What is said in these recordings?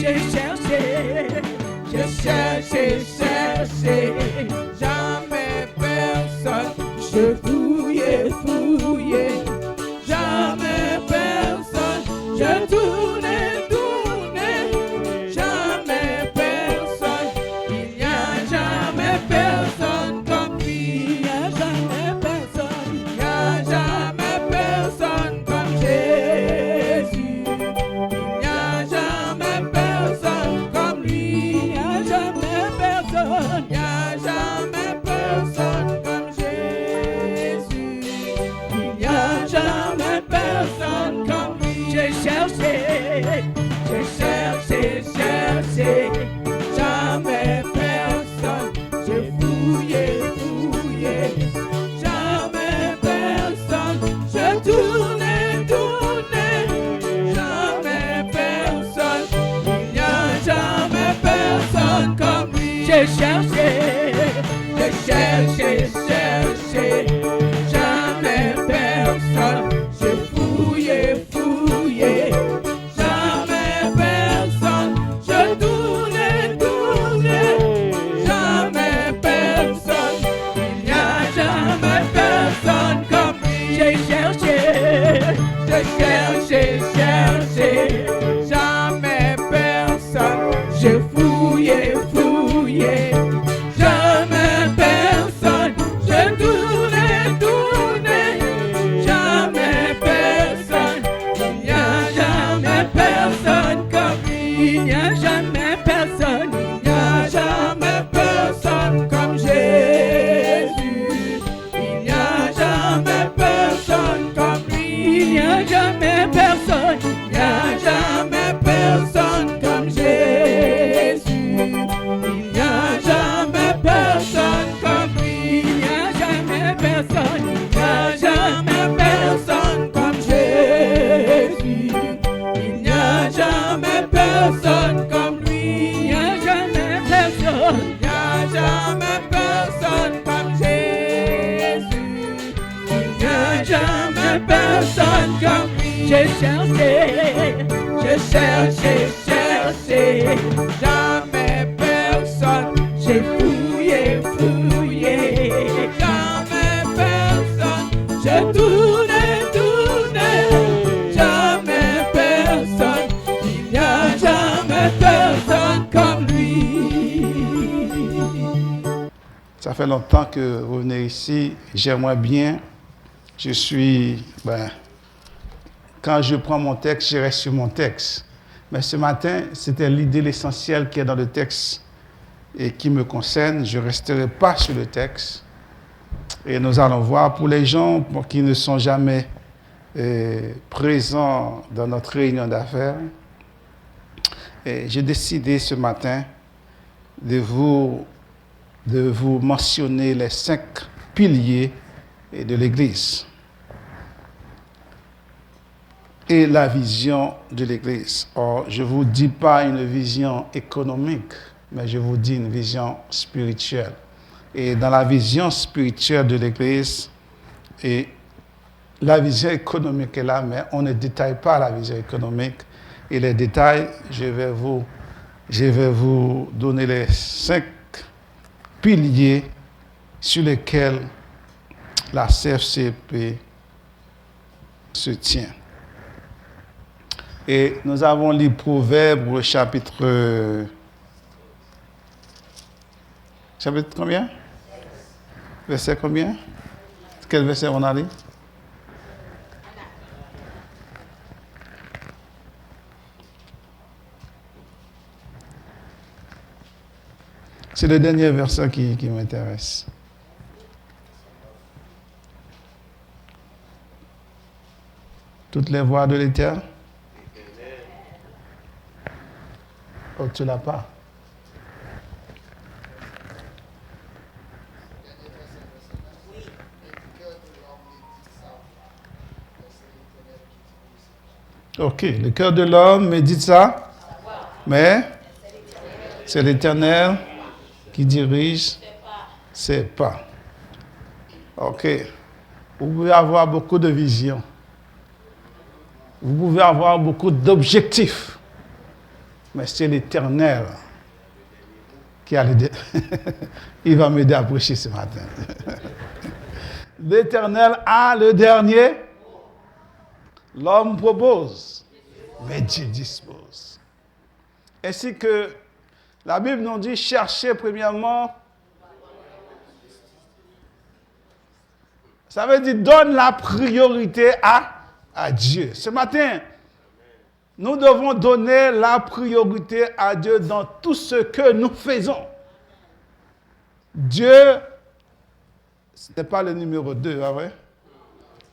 J'ai cherché, jamais personne. Je fouillais, jamais personne. Je tournais, jamais personne. Il n'y a jamais personne comme lui. Il n'y a jamais personne. Il n'y a jamais personne comme Jésus. Il n'y a jamais personne comme lui. Il n'y a jamais personne. Il n'y a jamais personne comme Jésus. Il n'y a jamais personne comme lui. J'ai cherché, jamais personne. J'ai fouillé, jamais personne. Je tournais, jamais personne. Il n'y a jamais personne comme lui. J'ai cherché, jamais personne. J'ai fouillé, jamais personne. Je tournais, jamais personne. Il n'y a jamais personne comme lui. J'ai cherché, jamais personne. J'ai fouillé, jamais personne. Je tournais, jamais personne. Il n'y a jamais personne comme lui. Il n'y a jamais personne. Il n'y a jamais personne comme Jésus. Il n'y a jamais personne comme lui. Il n'y a jamais personne. Il n'y a jamais personne comme Jésus. Il n'y a jamais personne comme lui. Il n'y a jamais personne. Il n'y a jamais personne comme Jésus. Il n'y a jamais personne comme lui. Il n'y a jamais personne. Il n'y a jamais personne comme Jésus. Il n'y a jamais personne comme lui. J'ai cherché, jamais personne. J'ai fouillé, jamais personne. Je tournais, jamais personne. Il n'y a jamais personne comme lui. Ça fait longtemps que vous venez ici. J'aimerais bien. Quand je prends mon texte, je reste sur mon texte. Mais ce matin, c'était l'idée, l'essentiel qui est dans le texte et qui me concerne. Je ne resterai pas sur le texte. Et nous allons voir pour les gens qui ne sont jamais présents dans notre réunion d'affaires. J'ai décidé ce matin de vous mentionner les 5 piliers de l'Église et la vision de l'Église. Or, je ne vous dis pas une vision économique, mais je vous dis une vision spirituelle. Et dans la vision spirituelle de l'Église, et la vision économique est là, mais on ne détaille pas la vision économique. Et les détails, je vais vous donner les 5 piliers sur lesquels la CFCP se tient. Et nous avons lu Proverbes chapitre combien? Verset combien? Quel verset on a lu? C'est le dernier verset qui m'intéresse. Toutes les voies de l'Éternel. Oh, tu l'as pas. Ok, le cœur de l'homme médite ça, mais c'est l'Éternel qui dirige ses pas. Ok, vous pouvez avoir beaucoup de visions, vous pouvez avoir beaucoup d'objectifs, mais c'est l'Éternel qui a le il va m'aider à prêcher ce matin. L'Éternel a le dernier. L'homme propose, mais Dieu dispose. Ainsi que la Bible nous dit, cherchez premièrement. Ça veut dire, donne la priorité à Dieu. Ce matin, nous devons donner la priorité à Dieu dans tout ce que nous faisons. Dieu, ce n'est pas le numéro 2, vrai?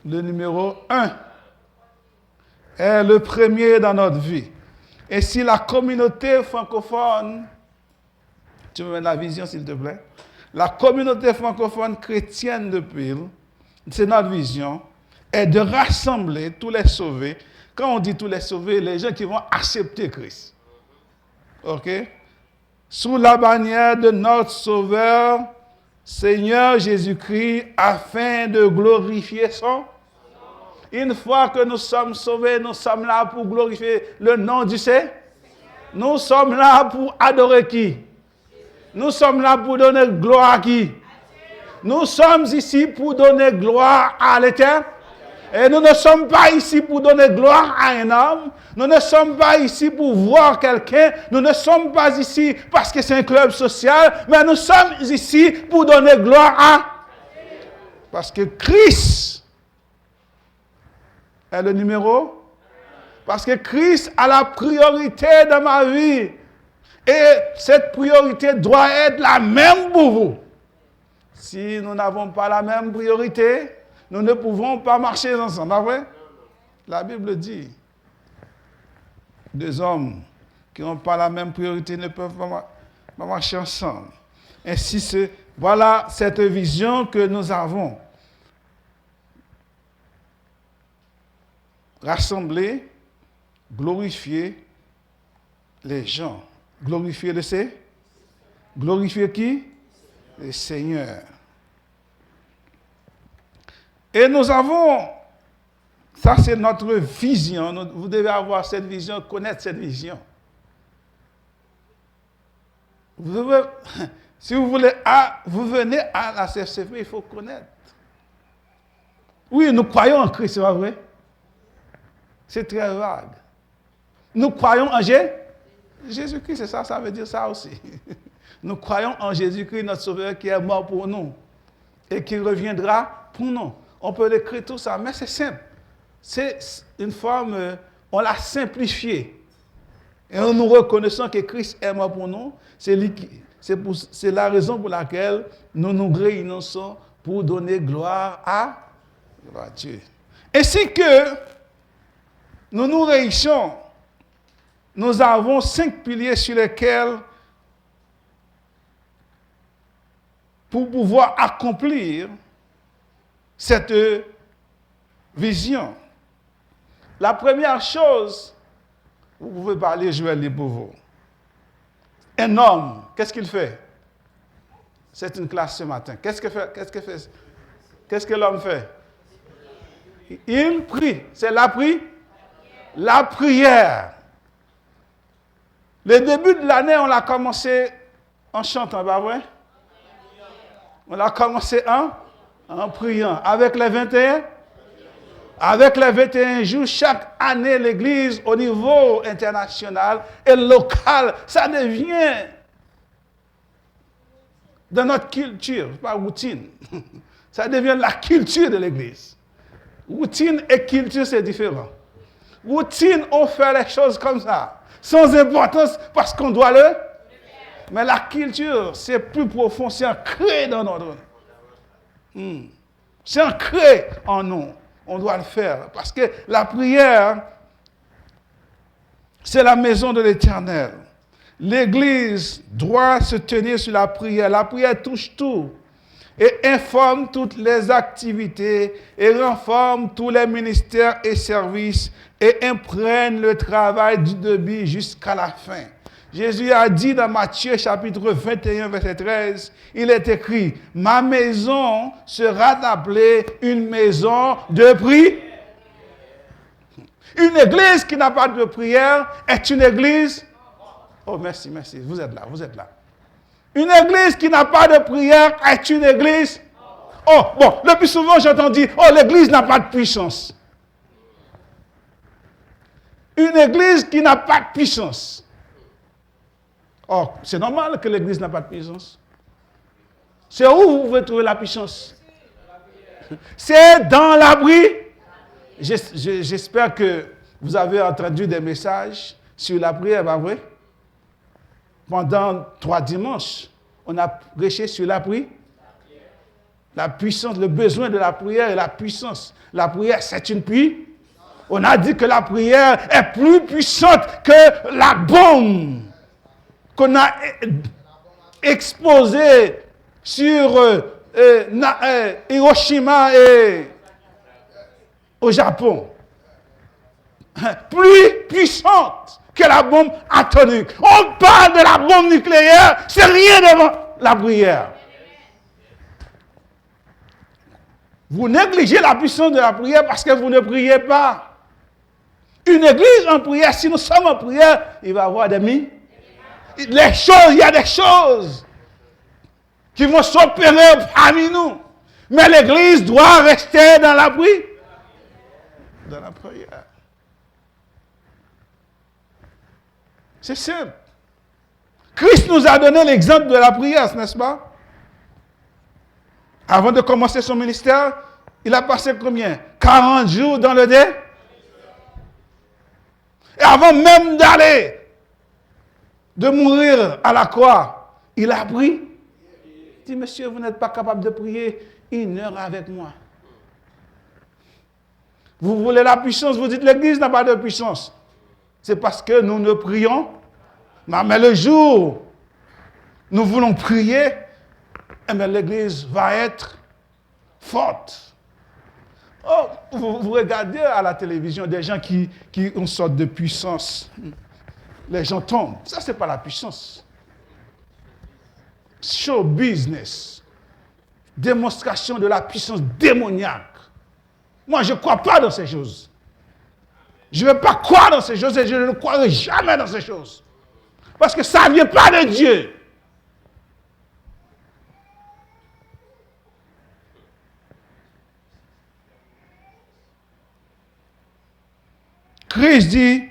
Le numéro 1 est le premier dans notre vie. Et si la communauté francophone, tu me mets la vision s'il te plaît, la communauté francophone chrétienne de Peel, c'est notre vision, est de rassembler tous les sauvés. Quand on dit tous les sauvés, les gens qui vont accepter Christ. OK? Sous la bannière de notre Sauveur, Seigneur Jésus-Christ, afin de glorifier son. Une fois que nous sommes sauvés, nous sommes là pour glorifier le nom du Seigneur. Nous sommes là pour adorer qui? Nous sommes là pour donner gloire à qui? Nous sommes ici pour donner gloire à l'Éternel. Et nous ne sommes pas ici pour donner gloire à un homme. Nous ne sommes pas ici pour voir quelqu'un. Nous ne sommes pas ici parce que c'est un club social. Mais nous sommes ici pour donner gloire à... Parce que Christ est le numéro. Parce que Christ a la priorité dans ma vie. Et cette priorité doit être la même pour vous. Si nous n'avons pas la même priorité, nous ne pouvons pas marcher ensemble. Pas vrai? La Bible dit, deux hommes qui n'ont pas la même priorité ne peuvent pas marcher ensemble. Ainsi, voilà cette vision que nous avons. Rassembler, glorifier les gens. Glorifier le Seigneur. Glorifier qui? Le Seigneur. Et nous avons, ça c'est notre vision, vous devez avoir cette vision, connaître cette vision. Si vous voulez, vous venez à la CFCP, il faut connaître. Oui, nous croyons en Christ, c'est pas vrai? C'est très vague. Nous croyons en Jésus-Christ, c'est ça, ça veut dire ça aussi. Nous croyons en Jésus-Christ, notre Sauveur, qui est mort pour nous et qui reviendra pour nous. On peut l'écrire tout ça, mais c'est simple. C'est une forme, on l'a simplifiée. Et en nous reconnaissant que Christ est mort pour nous, c'est la raison pour laquelle nous nous réunissons pour donner gloire à Dieu. Ainsi que nous nous réunissons, nous avons 5 piliers sur lesquels, pour pouvoir accomplir cette vision. La première chose, vous pouvez parler, je vais lire pour vous. Un homme, qu'est-ce qu'il fait? C'est une classe ce matin. Qu'est-ce que l'homme fait? Il prie. C'est la prière. Le début de l'année, on l'a commencé en chantant, pas vrai? On l'a commencé en priant. Avec les 21 jours, chaque année, l'Église, au niveau international et local, ça devient dans notre culture, pas routine. Ça devient la culture de l'Église. Routine et culture, c'est différent. Routine, on fait les choses comme ça, sans importance, parce qu'on doit le... Mais la culture, c'est plus profond, c'est ancré dans notre... C'est ancré en nous. On doit le faire. Parce que la prière, c'est la maison de l'Éternel. L'Église doit se tenir sur la prière. La prière touche tout. Et informe toutes les activités. Et renforme tous les ministères et services. Et imprègne le travail du début jusqu'à la fin. Jésus a dit dans Matthieu chapitre 21, verset 13, il est écrit, « Ma maison sera appelée une maison de prière. » Une église qui n'a pas de prière est une église Oh, merci, merci. Vous êtes là, vous êtes là. Une église qui n'a pas de prière est une église. Oh, bon, le plus souvent j'entends dire, oh, l'église n'a pas de puissance. Une église qui n'a pas de puissance. Oh, c'est normal que l'église n'a pas de puissance. C'est où vous pouvez trouver la puissance? C'est dans l'abri. J'espère que vous avez entendu des messages sur la prière, pas vrai? Pendant 3 dimanches, on a prêché sur la prière. La puissance, le besoin de la prière et la puissance. La prière, c'est une puissance. On a dit que la prière est plus puissante que la bombe qu'on a exposée sur Hiroshima et au Japon. Plus puissante que la bombe atomique. On parle de la bombe nucléaire, c'est rien devant la prière. Vous négligez la puissance de la prière parce que vous ne priez pas. Une église en prière, si nous sommes en prière, il va y avoir des miracles. Il y a des choses qui vont s'opérer parmi nous. Mais l'église doit rester dans la prière. Dans la prière. C'est simple. Christ nous a donné l'exemple de la prière, n'est-ce pas? Avant de commencer son ministère, il a passé combien? 40 jours dans le dé. Et avant même de mourir à la croix, il a prié. Il dit, monsieur, vous n'êtes pas capable de prier 1 heure avec moi. Vous voulez la puissance, vous dites l'église n'a pas de puissance. C'est parce que nous ne prions. Mais le jour où nous voulons prier, eh bien, l'église va être forte. Oh, vous regardez à la télévision des gens qui ont une sorte de puissance. Les gens tombent. Ça, ce n'est pas la puissance. Show business. Démonstration de la puissance démoniaque. Moi, je ne crois pas dans ces choses. Je ne veux pas croire dans ces choses et je ne croirai jamais dans ces choses. Parce que ça ne vient pas de Dieu. Christ dit,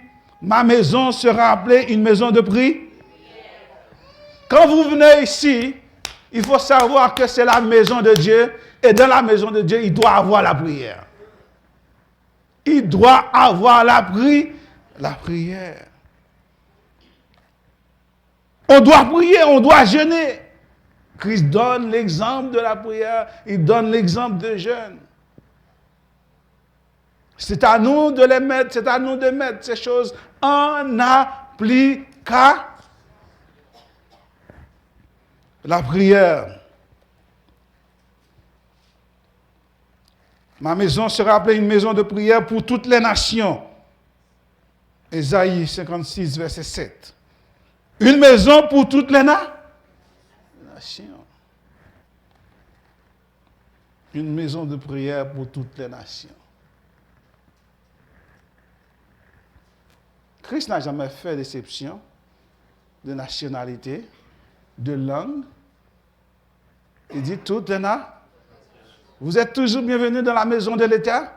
ma maison sera appelée une maison de prière. Quand vous venez ici, il faut savoir que c'est la maison de Dieu. Et dans la maison de Dieu, il doit avoir la prière. Il doit avoir la prière. On doit prier, on doit jeûner. Christ donne l'exemple de la prière. Il donne l'exemple de jeûne. C'est à nous de les mettre, c'est à nous de mettre ces choses en application. La prière. Ma maison sera appelée une maison de prière pour toutes les nations. Ésaïe 56, verset 7. Une maison pour toutes les nations. Une maison de prière pour toutes les nations. Christ n'a jamais fait d'exception de nationalité, de langue. Il dit toutes les nations. Vous êtes toujours bienvenus dans la maison de l'État,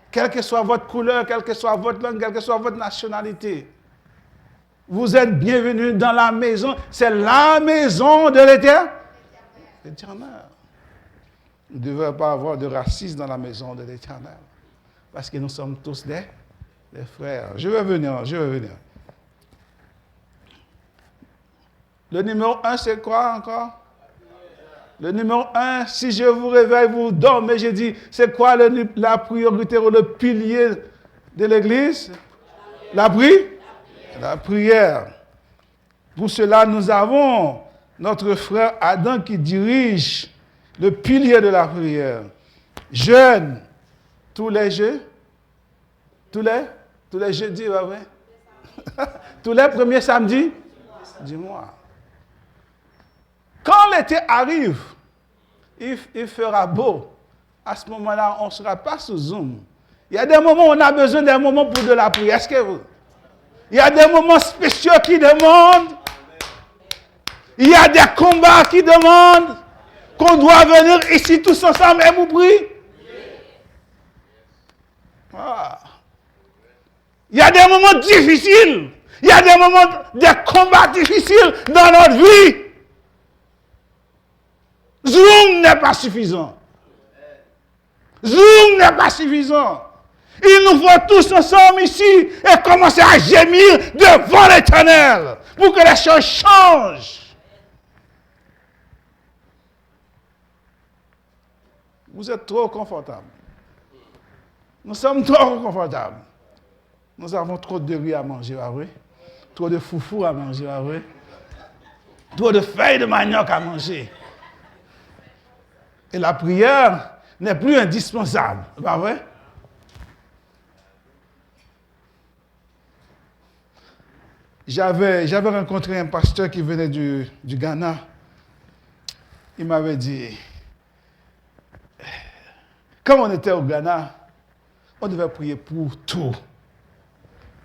quelle que soit votre couleur, quelle que soit votre langue, quelle que soit votre nationalité. Vous êtes bienvenus dans la maison. C'est la maison de l'Éternel. Il ne devrait pas avoir de racisme dans la maison de l'Éternel. Parce que nous sommes tous des frères. Je vais venir. Le numéro 1, c'est quoi encore? Le numéro 1, si je vous réveille, vous dormez, j'ai dit, c'est quoi la priorité ou le pilier de l'Église? La prière. Pour cela, nous avons notre frère Adam qui dirige le pilier de la prière. Jeûne tous les jeudis, ouais. Tous les premiers samedis du mois. Quand l'été arrive, il fera beau. À ce moment-là, on ne sera pas sous Zoom. Il y a des moments où on a besoin d'un moment pour de la prière. Est-ce que vous? Il y a des moments spéciaux qui demandent. Il y a des combats qui demandent qu'on doit venir ici tous ensemble et vous prier. Ah. Il y a des moments difficiles. Il y a des moments, des combats difficiles dans notre vie. Zoom n'est pas suffisant. Zoom n'est pas suffisant. Il nous faut tous ensemble ici et commencer à gémir devant l'Éternel pour que les choses changent. Vous êtes trop confortable. Nous sommes trop confortables. Nous avons trop de riz à manger, vrai? Trop de foufou à manger, vrai? Trop de feuilles de manioc à manger. Et la prière n'est plus indispensable, pas vrai? J'avais rencontré un pasteur qui venait du Ghana. Il m'avait dit, quand on était au Ghana, on devait prier pour tout.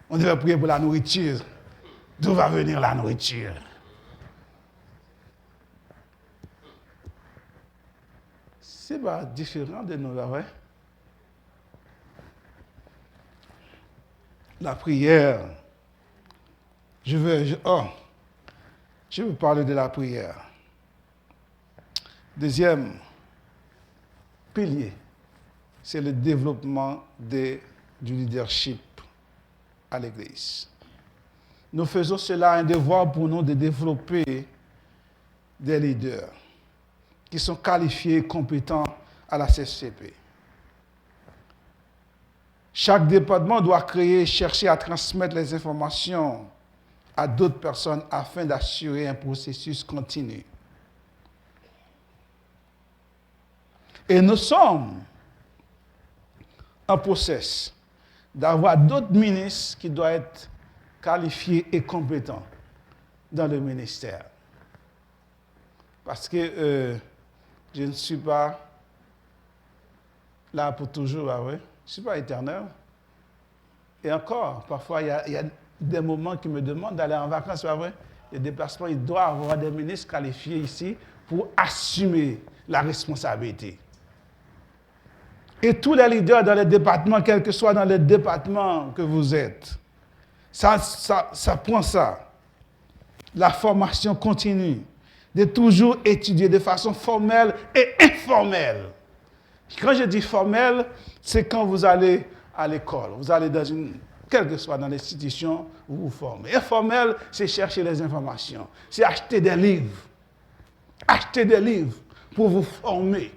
On devait prier pour la nourriture. D'où va venir la nourriture? C'est pas différent de nous, là, ouais? La prière. Je veux parler de la prière. Deuxième pilier, c'est le développement du leadership à l'Église. Nous faisons cela un devoir pour nous de développer des leaders qui sont qualifiés et compétents à la CCP. Chaque département doit chercher à transmettre les informations à d'autres personnes afin d'assurer un processus continu. Et nous sommes en process d'avoir d'autres ministres qui doivent être qualifiés et compétents dans le ministère. Parce que je ne suis pas là pour toujours, je ne suis pas éternel. Et encore, parfois, il y a des moments qui me demandent d'aller en vacances, pas vrai? Les déplacements, il doit y avoir des ministres qualifiés ici pour assumer la responsabilité. Et tous les leaders dans les départements, quel que soit dans le département que vous êtes, ça prend ça. La formation continue, de toujours étudier de façon formelle et informelle. Quand je dis formelle, c'est quand vous allez à l'école, vous allez dans quelle que soit dans l'institution, vous vous formez. Informel, c'est chercher les informations, c'est acheter des livres. Acheter des livres pour vous former.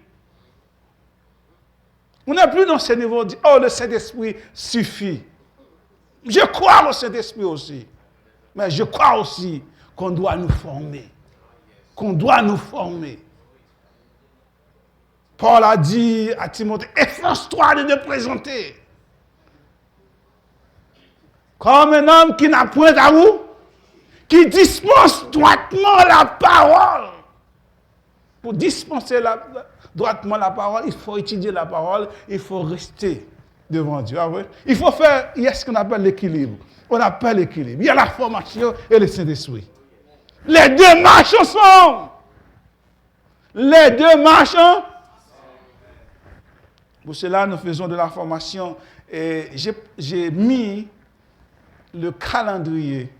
On n'est plus dans ce niveau de dire, oh, le Saint-Esprit suffit. Je crois au Saint-Esprit aussi. Mais je crois aussi qu'on doit nous former. Qu'on doit nous former. Paul a dit à Timothée, efforce-toi de te présenter comme un homme qui n'a point à vous, qui dispense droitement la parole. Pour dispenser droitement la parole, il faut étudier la parole, il faut rester devant Dieu. Ah ouais? Il faut faire, il y a ce qu'on appelle l'équilibre. On appelle l'équilibre. Il y a la formation et le Saint-Esprit. Les deux marchent ensemble. Les deux marchent ensemble. Pour cela, nous faisons de la formation et j'ai mis le calendrier.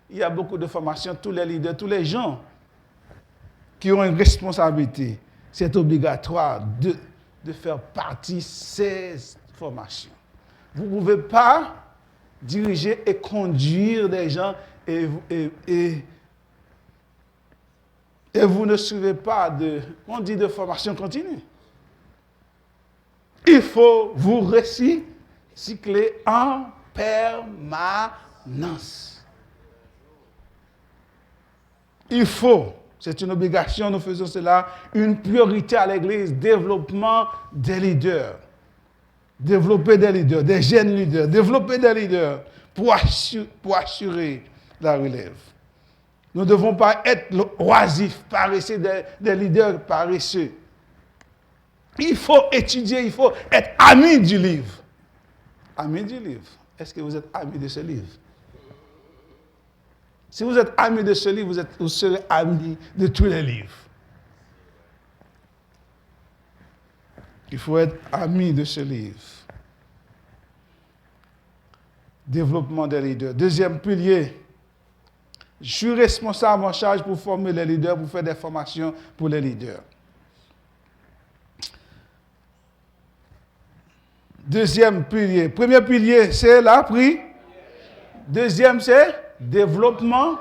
Il y a beaucoup de formations, tous les leaders, tous les gens qui ont une responsabilité. C'est obligatoire de faire partie de ces formations. Vous ne pouvez pas diriger et conduire des gens et vous ne suivez pas on dit de formation continue. Il faut vous recycler en permanence. Il faut, c'est une obligation, nous faisons cela, une priorité à l'Église, développement des leaders. Développer des leaders, des jeunes leaders, développer des leaders pour assurer la relève. Nous ne devons pas être oisifs, paresseux, des leaders paresseux. Il faut étudier, il faut être ami du livre. Ami du livre. Est-ce que vous êtes ami de ce livre? Si vous êtes ami de ce livre, vous serez ami de tous les livres. Il faut être ami de ce livre. Développement des leaders. Deuxième pilier. Je suis responsable en charge pour former les leaders, pour faire des formations pour les leaders. Deuxième pilier. Premier pilier, c'est la prière. Deuxième, c'est développement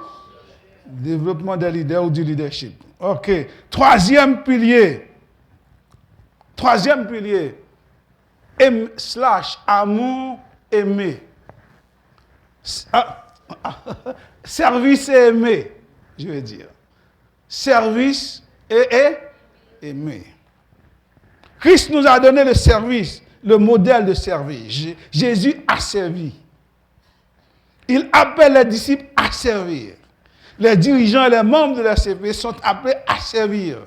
des leaders ou du leadership. OK. Troisième pilier. Amour, aimer. Service et aimer, je veux dire. Service et aimer. Christ nous a donné le service, le modèle de service. Jésus a servi. Il appelle les disciples à servir. Les dirigeants et les membres de la CP sont appelés à servir.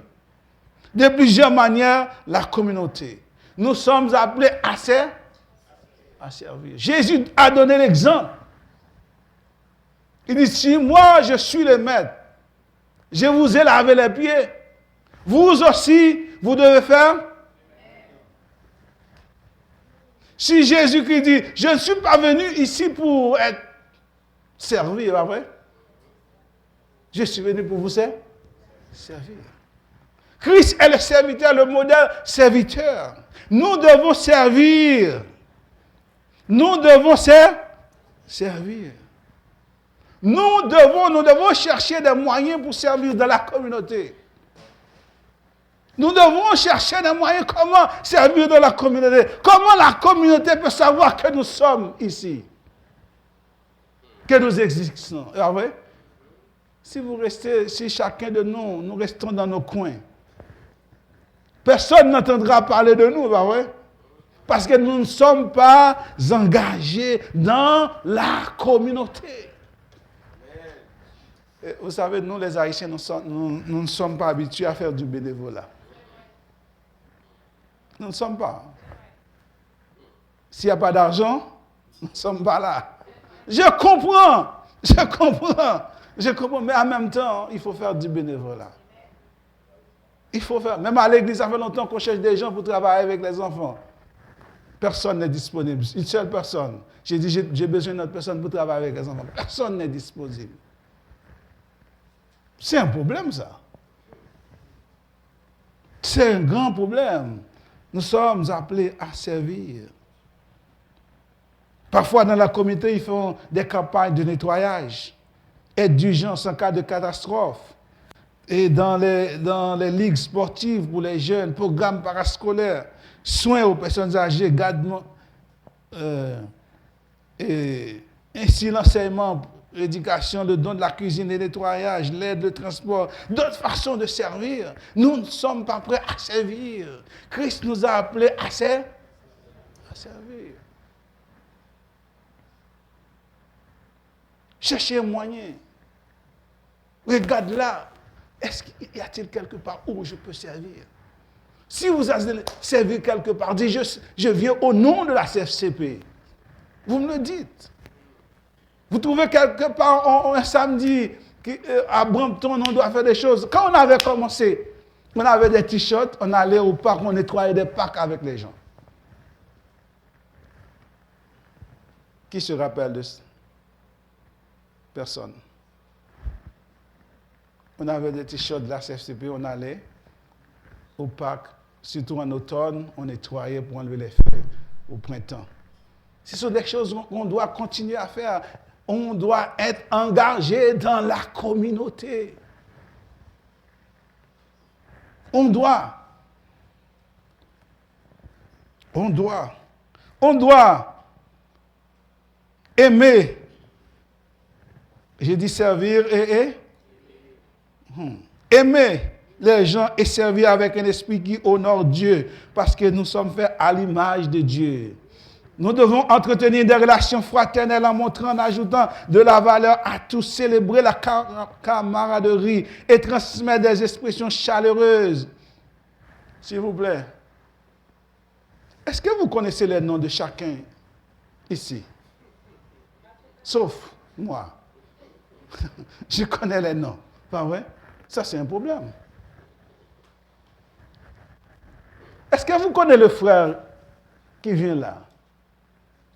De plusieurs manières, la communauté. Nous sommes appelés à servir. Jésus a donné l'exemple. Il dit, si moi je suis le maître, je vous ai lavé les pieds, vous aussi, vous devez faire. Si Jésus-Christ dit, je ne suis pas venu ici pour être servi, pas vrai? Je suis venu pour vous servir. Christ est le serviteur, le modèle serviteur. Nous devons servir. Nous devons servir. Nous devons chercher des moyens pour servir dans la communauté. Nous devons chercher des moyens comment servir dans la communauté. Comment la communauté peut savoir que nous sommes ici. Que nous existons. Ah ouais? Si chacun de nous restons dans nos coins, personne n'entendra parler de nous, pas vrai? Parce que nous ne sommes pas engagés dans la communauté. Et vous savez, nous les Haïtiens, nous ne sommes pas habitués à faire du bénévolat. Nous ne sommes pas. S'il n'y a pas d'argent, nous ne sommes pas là. Je comprends, mais en même temps, il faut faire du bénévolat. Il faut faire. Même à l'église, ça fait longtemps qu'on cherche des gens pour travailler avec les enfants. Personne n'est disponible. Une seule personne. J'ai dit, j'ai besoin d'une autre personne pour travailler avec les enfants. Personne n'est disponible. C'est un problème, ça. C'est un grand problème. Nous sommes appelés à servir. Parfois, dans la communauté, ils font des campagnes de nettoyage, aide d'urgence en cas de catastrophe. Et dans les ligues sportives pour les jeunes, programmes parascolaires, soins aux personnes âgées, gardement, et ainsi l'enseignement, l'éducation, le don de la cuisine et le nettoyage, l'aide, le transport, d'autres façons de servir. Nous ne sommes pas prêts à servir. Christ nous a appelés à servir. Cherchez un moyen. Regarde là. Est-ce qu'il y a-t-il quelque part où je peux servir? Si vous allez servir quelque part, dites je viens au nom de la CFCP. Vous me le dites. Vous trouvez quelque part un samedi à Brampton, on doit faire des choses. Quand on avait commencé, on avait des t-shirts, on allait au parc, on nettoyait des parcs avec les gens. Qui se rappelle de ça? Personne. On avait des t-shirts de la CFCP, on allait au parc, surtout en automne, on nettoyait pour enlever les feuilles au printemps. Ce sont des choses qu'on doit continuer à faire. On doit être engagé dans la communauté. On doit aimer. J'ai dit servir et aimer les gens et servir avec un esprit qui honore Dieu, parce que nous sommes faits à l'image de Dieu. Nous devons entretenir des relations fraternelles en montrant, en ajoutant de la valeur à tous, célébrer la camaraderie et transmettre des expressions chaleureuses. S'il vous plaît, est-ce que vous connaissez les noms de chacun ici? Sauf moi. Je connais les noms. Pas vrai? Ça, c'est un problème. Est-ce que vous connaissez le frère qui vient là?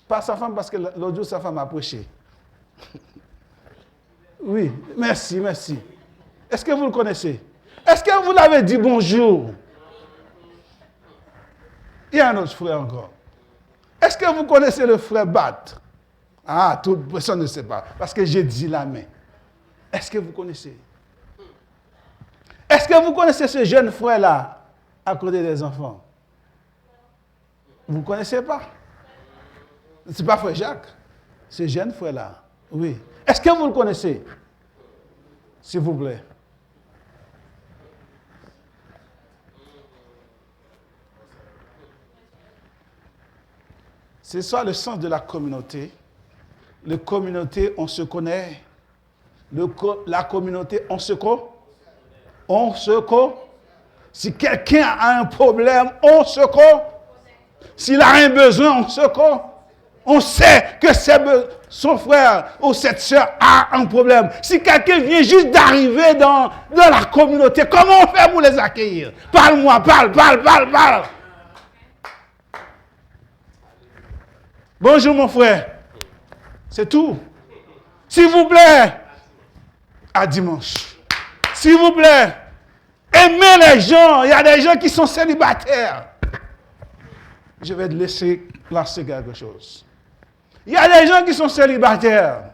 Pas sa femme, parce que l'autre jour, sa femme a prêché. Oui, merci. Est-ce que vous le connaissez? Est-ce que vous l'avez dit bonjour? Il y a un autre frère encore. Est-ce que vous connaissez le frère Bat? Ah, toute personne ne sait pas, parce que j'ai dit la main. Est-ce que vous connaissez? Est-ce que vous connaissez ce jeune frère-là, à côté des enfants? Vous ne connaissez pas? Ce n'est pas frère Jacques, ce jeune frère-là. Oui. Est-ce que vous le connaissez? S'il vous plaît. C'est ça le sens de la communauté. La communauté, on se connaît. La communauté, on se connaît. Si quelqu'un a un problème, on se connaît. S'il a un besoin, on se connaît. On sait que son frère ou cette soeur a un problème. Si quelqu'un vient juste d'arriver dans la communauté, comment on fait pour les accueillir? Parle-moi, parle. Bonjour mon frère. C'est tout. S'il vous plaît, à dimanche. S'il vous plaît, aimez les gens. Il y a des gens qui sont célibataires. Je vais te laisser lancer quelque chose. Il y a des gens qui sont célibataires.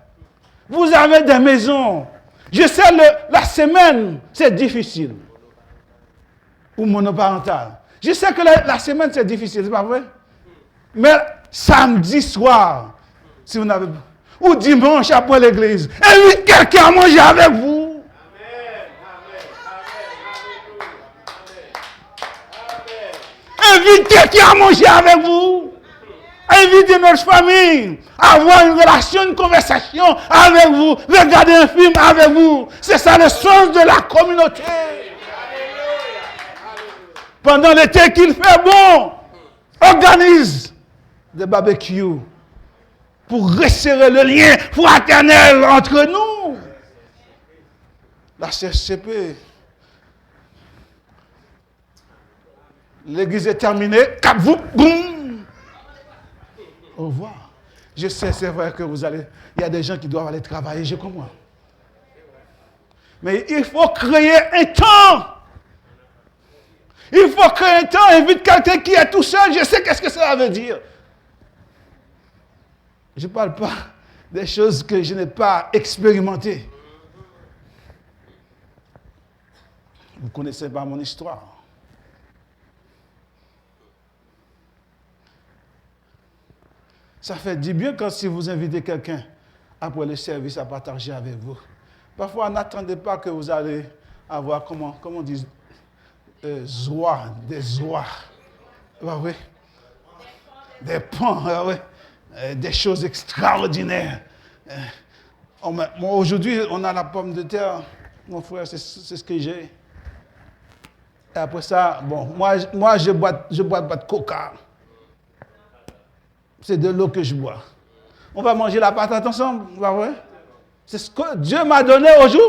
Vous avez des maisons. Je sais, la semaine, c'est difficile. Ou monoparental. Je sais que la semaine, c'est difficile, c'est pas vrai? Mais samedi soir, si vous n'avez pas, ou dimanche après l'église, invite quelqu'un à manger avec vous. Invite quelqu'un à manger avec vous. Invitez notre famille à avoir une relation, une conversation avec vous. Regarder un film avec vous. C'est ça le sens de la communauté. Pendant l'été qu'il fait bon, organise des barbecues pour resserrer le lien fraternel entre nous. La CSCP. L'église est terminée. Cap vous, boum. Au revoir. Je sais, c'est vrai que il y a des gens qui doivent aller travailler, je comprends. Mais il faut créer un temps. Il faut créer un temps. Invite quelqu'un qui est tout seul. Je sais qu'est-ce que ça veut dire. Je ne parle pas des choses que je n'ai pas expérimentées. Vous ne connaissez pas mon histoire. Ça fait du bien quand si vous invitez quelqu'un après le service à partager avec vous. Parfois, n'attendez pas que vous allez avoir, comment on dit, des oies. Oui. Des pans, oui. Des choses extraordinaires. Moi, aujourd'hui, on a la pomme de terre. Mon frère, c'est ce que j'ai. Et après ça, bon, moi je bois pas de coca. C'est de l'eau que je bois. On va manger la patate ensemble, va voir. C'est ce que Dieu m'a donné aujourd'hui.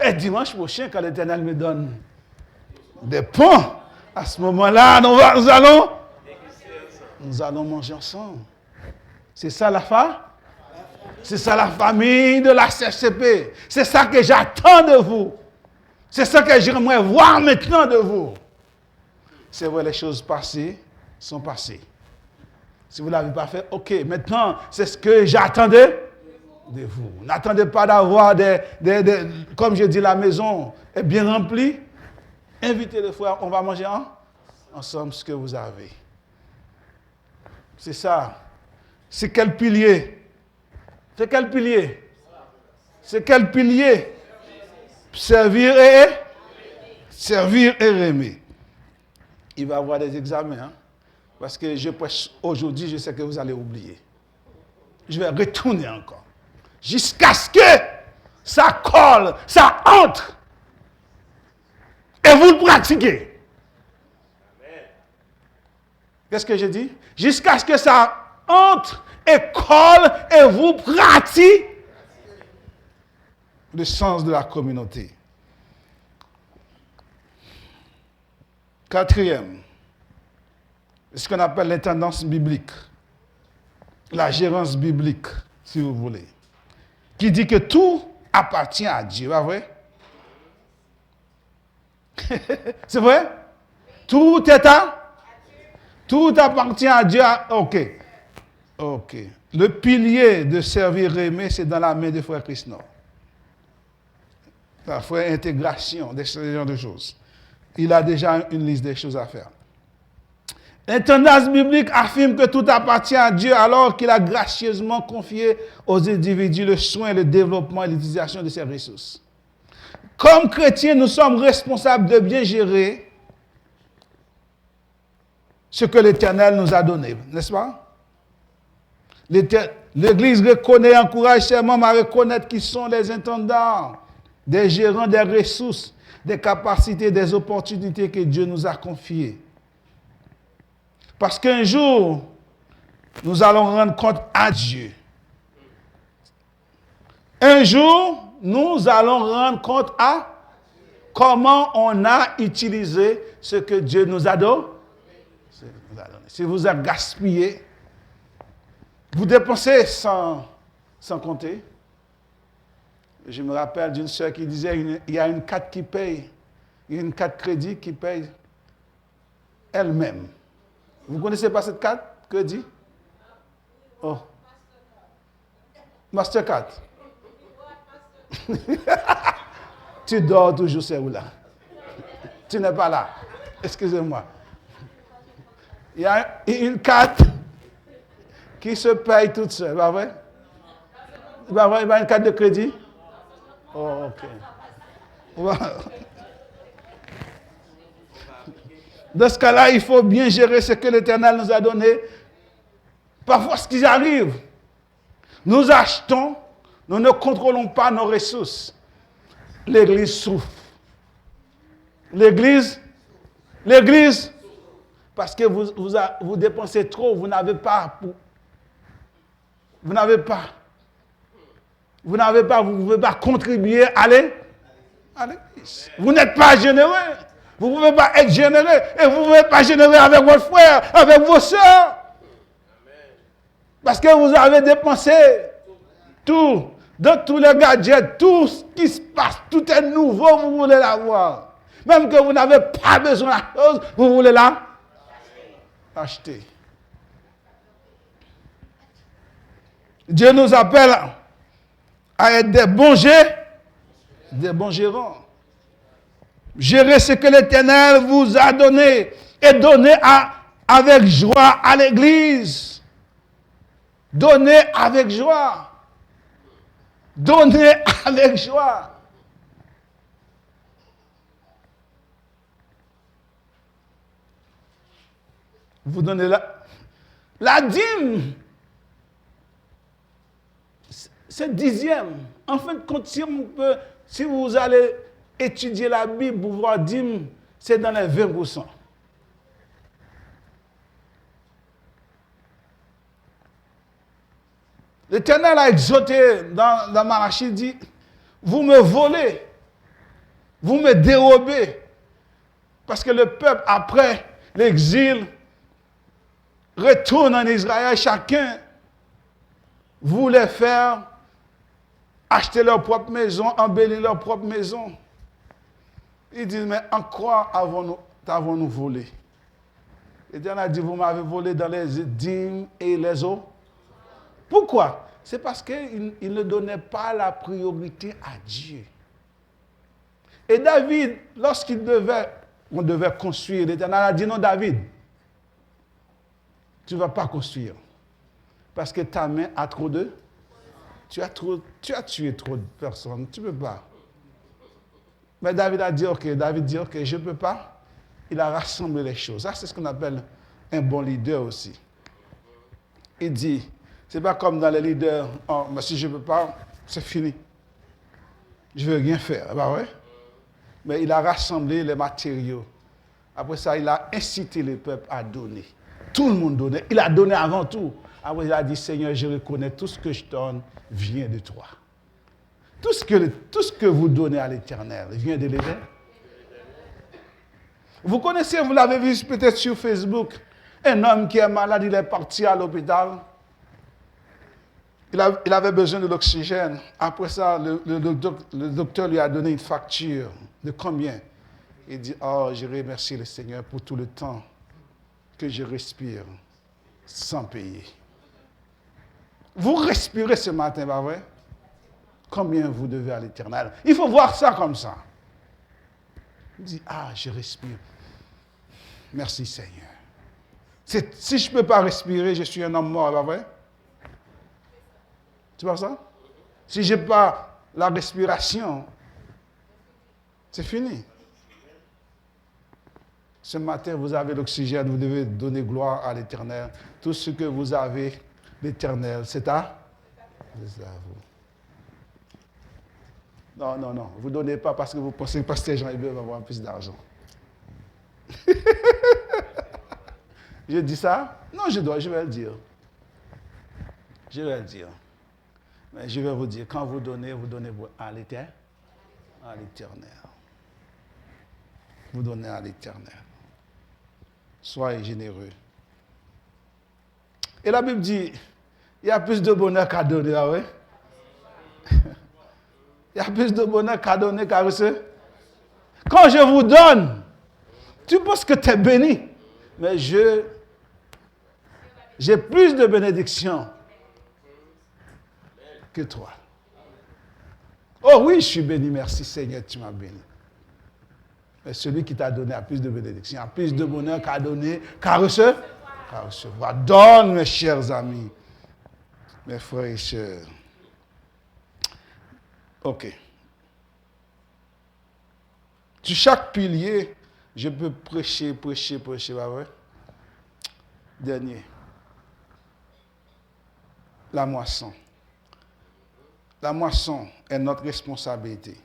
Et dimanche prochain, quand l'Éternel me donne des pains, à ce moment-là, nous allons manger ensemble. C'est ça la famille? C'est ça la famille de la CFCP. C'est ça que j'attends de vous. C'est ça que j'aimerais voir maintenant de vous. C'est vrai, les choses passées sont passées. Si vous ne l'avez pas fait, ok, maintenant, c'est ce que j'attendais de vous. N'attendez pas d'avoir comme je dis, la maison est bien remplie. Invitez les frères, on va manger ensemble ce que vous avez. C'est ça. C'est quel pilier? C'est quel pilier? C'est quel pilier? Servir et aimer. Il va y avoir des examens, hein? Parce que je prêche aujourd'hui, je sais que vous allez oublier. Je vais retourner encore. Jusqu'à ce que ça colle, ça entre. Et vous le pratiquez. Qu'est-ce que j'ai dit? Jusqu'à ce que ça entre et colle et vous pratiquez. le sens de la communauté. Quatrième, ce qu'on appelle l'intendance biblique, la gérance biblique, si vous voulez, qui dit que tout appartient à Dieu, pas vrai? C'est vrai? Tout appartient à Dieu. Ok. Le pilier de servir Rémé, c'est dans la main de frère Christophe. La frère intégration, ce genre de choses. Il a déjà une liste des choses à faire. L'intendance biblique affirme que tout appartient à Dieu alors qu'il a gracieusement confié aux individus le soin, le développement et l'utilisation de ses ressources. Comme chrétiens, nous sommes responsables de bien gérer ce que l'Éternel nous a donné, n'est-ce pas? L'Église reconnaît et encourage ses membres à reconnaître qu'ils sont les intendants, des gérants des ressources, des capacités, des opportunités que Dieu nous a confiées. Parce qu'un jour, nous allons rendre compte à Dieu. Un jour, nous allons rendre compte à comment on a utilisé ce que Dieu nous a donné. Si vous avez gaspillé, vous dépensez sans compter. Je me rappelle d'une sœur qui disait il y a une carte qui paye, il y a une carte crédit qui paye elle-même. Vous ne connaissez pas cette carte crédit? Oh. Mastercard. Tu dors toujours, c'est où là? Tu n'es pas là. Excusez-moi. Il y a une carte qui se paye toute seule, pas vrai? Pas vrai? Il y a une carte de crédit? Oh, ok. Dans ce cas-là, il faut bien gérer ce que l'Éternel nous a donné. Parfois, ce qui arrive, nous achetons, nous ne contrôlons pas nos ressources. L'Église souffre. L'Église, parce que vous dépensez trop, vous n'avez pas, vous ne pouvez pas contribuer à l'Église. Vous n'êtes pas généreux. Vous ne pouvez pas être généreux. Et vous ne pouvez pas générer avec votre frère, avec vos soeurs. Parce que vous avez dépensé tout. Dans tous les gadgets, tout ce qui se passe, tout est nouveau, vous voulez l'avoir. Même que vous n'avez pas besoin de la chose, vous voulez l'acheter. Dieu nous appelle à être des bons gérants. Gérez ce que l'Éternel vous a donné et donnez avec joie à l'Église. Donnez avec joie. Donnez avec joie. Vous donnez la dîme. C'est dixième. En fin de compte, si vous allez étudier la Bible pour voir dîme, c'est dans les 20%. L'Éternel a exhorté dans Malachie, il dit, vous me volez, vous me dérobez. Parce que le peuple, après l'exil, retourne en Israël, chacun voulait faire acheter leur propre maison, embellir leur propre maison. Ils disent, mais en quoi avons-nous volé? L'Éternel a dit, vous m'avez volé dans les dîmes et les eaux. Pourquoi? C'est parce qu'il ne donnait pas la priorité à Dieu. Et David, on devait construire, l'Éternel a dit, non David, tu ne vas pas construire. Parce que ta main a trop de... Tu as tué trop de personnes, tu ne peux pas. Mais David dit, ok, je ne peux pas. Il a rassemblé les choses. Ça, c'est ce qu'on appelle un bon leader aussi. Il dit, c'est pas comme dans les leaders, oh, mais si je ne peux pas, c'est fini. Je ne veux rien faire. Bah ouais. Mais il a rassemblé les matériaux. Après ça, il a incité le peuple à donner. Tout le monde donnait. Il a donné avant tout. Après, il a dit, Seigneur, je reconnais tout ce que je donne vient de toi. Tout ce que vous donnez à l'Éternel vient de l'Éternel. Vous connaissez, vous l'avez vu peut-être sur Facebook, un homme qui est malade, il est parti à l'hôpital. Il avait besoin de l'oxygène. Après ça, le docteur lui a donné une facture de combien? Il dit, oh, je remercie le Seigneur pour tout le temps que je respire sans payer. Vous respirez ce matin, pas vrai? Combien vous devez à l'Éternel? Il faut voir ça comme ça. Il dit, ah, je respire. Merci Seigneur. Si je ne peux pas respirer, je suis un homme mort, pas vrai? Tu vois ça? Si je n'ai pas la respiration, c'est fini. Ce matin, vous avez l'oxygène, vous devez donner gloire à l'Éternel. Tout ce que vous avez, l'Éternel, c'est à vous. Non, vous ne donnez pas parce que vous pensez que Pasteur Jean-Hubert va avoir plus d'argent. Je dis ça? Non, je vais le dire. Je vais le dire. Mais je vais vous dire, quand vous donnez à l'Éternel. À l'Éternel. Vous donnez à l'Éternel. Soyez généreux. Et la Bible dit, il y a plus de bonheur qu'à donner, ah ouais? Il y a plus de bonheur qu'à donner qu'à recevoir. Quand je vous donne, tu penses que tu es béni. Mais j'ai plus de bénédictions que toi. Oh oui, je suis béni, merci Seigneur, tu m'as béni. Mais celui qui t'a donné a plus de bénédictions, a plus de bonheur qu'à donner, qu'à recevoir. Donne, mes chers amis, mes frères et sœurs. Ok. Sur chaque pilier, je peux prêcher, pas vrai? Dernier. La moisson. La moisson est notre responsabilité.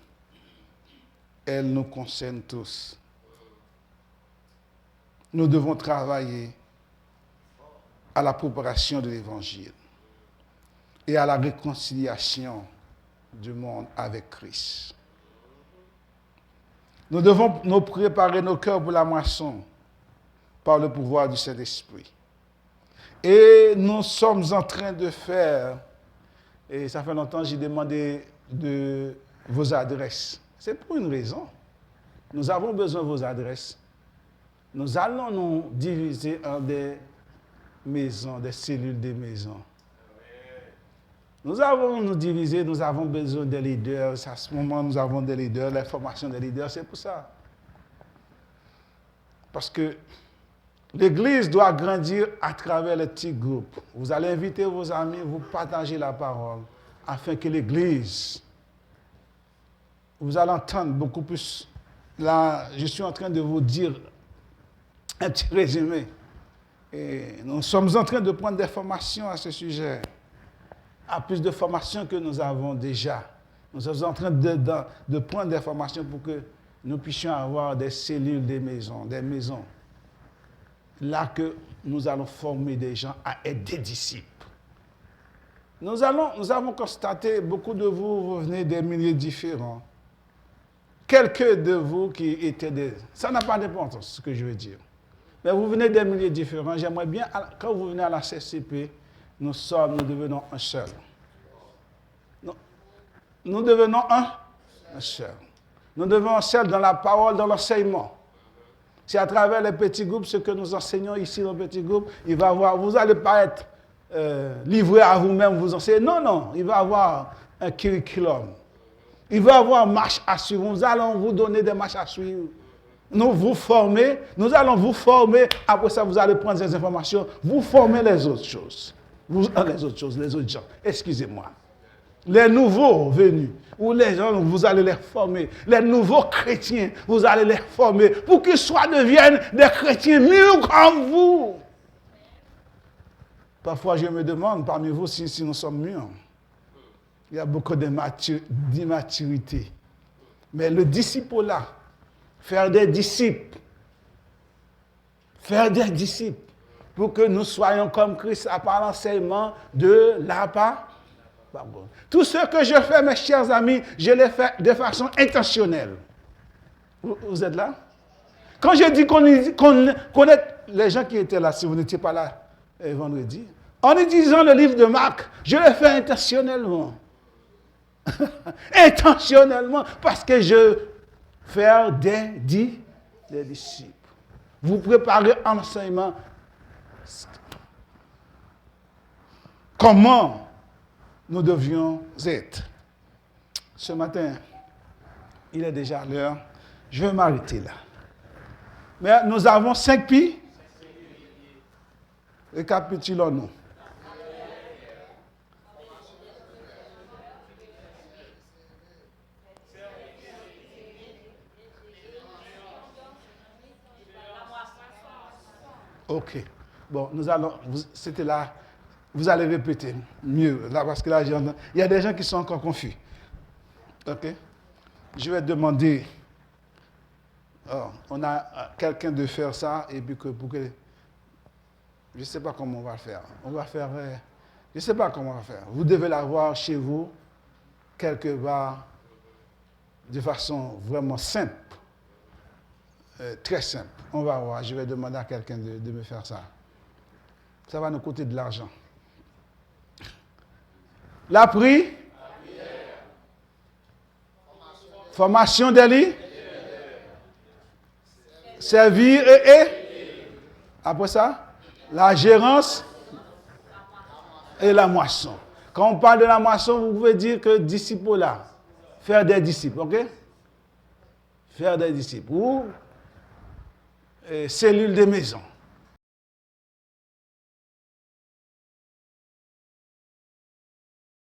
Elle nous concerne tous. Nous devons travailler à la préparation de l'Évangile et à la réconciliation du monde avec Christ. Nous devons nous préparer nos cœurs pour la moisson par le pouvoir du Saint-Esprit. Et nous sommes en train de faire, et ça fait longtemps que j'ai demandé de vos adresses. C'est pour une raison. Nous avons besoin de vos adresses. Nous allons nous diviser en des maisons, des cellules des maisons. Nous allons nous diviser, nous avons besoin des leaders. À ce moment, nous avons des leaders, la formation des leaders, c'est pour ça. Parce que l'Église doit grandir à travers les petits groupes. Vous allez inviter vos amis, vous partagez la parole, afin que l'Église, vous allez entendre beaucoup plus. Là, je suis en train de vous dire un petit résumé. Et nous sommes en train de prendre des formations à ce sujet. À plus de formations que nous avons déjà. Nous sommes en train de prendre des formations pour que nous puissions avoir des cellules, des maisons. Là que nous allons former des gens à être des disciples. Nous avons constaté, beaucoup de vous venez des milieux différents. Quelques de vous qui étaient des... Ça n'a pas d'importance, ce que je veux dire. Mais vous venez des milieux différents. J'aimerais bien, quand vous venez à la CCP, nous devenons un seul. Nous devenons un seul. Nous devenons un seul dans la parole, dans l'enseignement. C'est à travers les petits groupes, ce que nous enseignons ici dans les petits groupes, vous n'allez pas être livré à vous-même, vous enseigner. Non, il va y avoir un curriculum. Il va y avoir une marche à suivre. Nous allons vous donner des marches à suivre. Nous allons vous former. Après ça, vous allez prendre ces informations, vous former les autres choses. Les autres gens. Excusez-moi. Les nouveaux venus, ou les gens, vous allez les former. Les nouveaux chrétiens, vous allez les former pour qu'ils deviennent des chrétiens mieux comme vous. Parfois, je me demande parmi vous si nous sommes mûrs. Il y a beaucoup d'immaturité. Mais le disciple-là, faire des disciples, pour que nous soyons comme Christ à part l'enseignement de la Pardon. Tout ce que je fais, mes chers amis, je le fais de façon intentionnelle. Vous êtes là? Quand je dis qu'on est les gens qui étaient là, si vous n'étiez pas là vendredi, en utilisant le livre de Marc, je le fais intentionnellement. Intentionnellement, parce que je fais des disciples. Vous préparez un enseignement. Comment nous devions être. Ce matin, il est déjà l'heure. Je vais m'arrêter là. Mais nous avons 5 piliers. Récapitulons-nous. Ok. Bon, nous allons. C'était là. Vous allez répéter mieux. Là, parce que là, il y a des gens qui sont encore confus. Ok. Je vais demander. On a quelqu'un de faire ça et puis pour que. Je ne sais pas comment on va faire. On va faire. Je ne sais pas comment on va faire. Vous devez l'avoir chez vous, quelque part, de façon vraiment simple. Très simple. On va voir. Je vais demander à quelqu'un de me faire ça. Ça va nous coûter de l'argent. La prière. Formation des lits. Servir et. Après ça, la gérance et la moisson. Quand on parle de la moisson, vous pouvez dire que disciple là. Faire des disciples, ok? Faire des disciples. Ou cellule de maison.